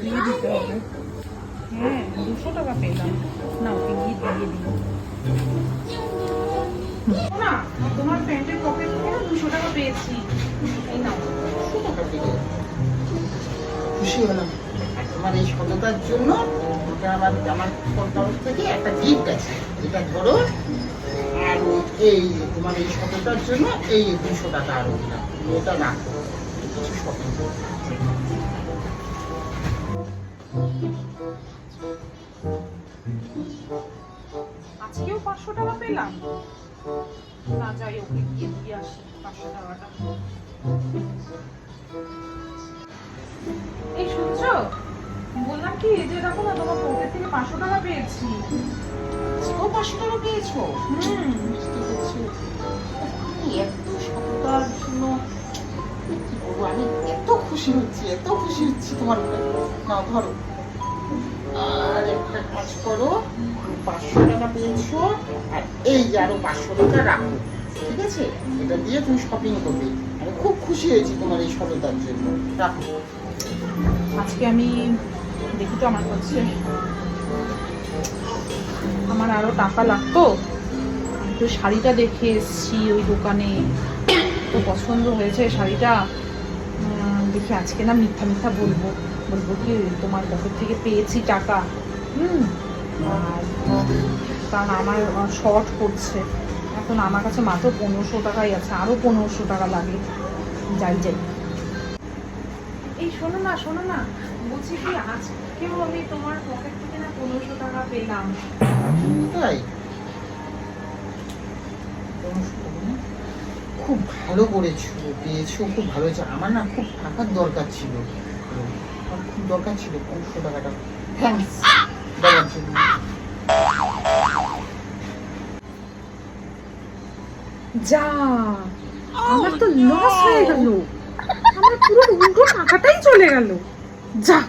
দিয়ে দিতে হবে। হ্যাঁ 200 টাকা পেলাম, না ওকে গিয়ে দিয়ে দিই। না তোমার প্যান্টের পকেট থেকে 200 টাকা পেয়েছি, এই নাও। 200 টাকা পেলে খুশি হলাম। আর তোমার এই সততার জন্য এটা আমার তরফ থেকে একটা গিফট আছে, এটা ধরো। আর এই তোমার এই সততার জন্য এই 200 টাকা আরো দিলাম, ওটা রাখো, কিছু শপিং করো। আজকেও 500 টাকা পেলাম, না যাই ওকে গিয়ে দিয়ে আসি 500 টাকাটা। এই শুনছো, বললাম কি এই যে দেখো না তোমার পকেট থেকে 500 টাকা পেয়েছি। আজকেও 500 টাকা পেয়েছো? বুঝতে পারছি। আমি এত সততার জন্য কি বলবো, আমি এত খুশি হচ্ছি তোমার উপরে। নাও ধরো, আর একটা কাজ করো, 500 টাকা পেয়েছো, আর এই যে আরো 500 টাকা রাখো, ঠিক আছে? এটা দিয়ে তুমি শপিং করবে। আমি খুব খুশি হয়েছি তোমার এই সততার জন্য, রাখো। আজকে আমি দেখি তো আমার কাছে আমার আরো টাকা লাগতো। আমি তো শাড়িটা দেখে এসেছি ওই দোকানে, তো পছন্দ হয়েছে শাড়িটা। দেখি আজকে না মিথ্যা বলবো কি তোমার পকেট থেকে পেয়েছি টাকা। আর কারণ আমার শর্ট পড়ছে এখন, আমার কাছে মাত্র 1500 টাকাই আছে, আরো 1500 টাকা লাগে। যাই। এই শোনো না, বলছি কি আজকেও আমি তোমার পকেট থেকে না 1500 টাকা পেলাম। তাই? খুব ভালো করেছো, পেয়েছো, খুব ভালো হয়েছে। আমার না খুব টাকার দরকার ছিল, আমার খুব দরকার ছিল 500 টাকাটা। থ্যাংকস দেওয়ার জন্য। যা, আমার তো লস হয়ে গেল, আমার পুরো উল্টো টাকাটাই চলে গেল। যা।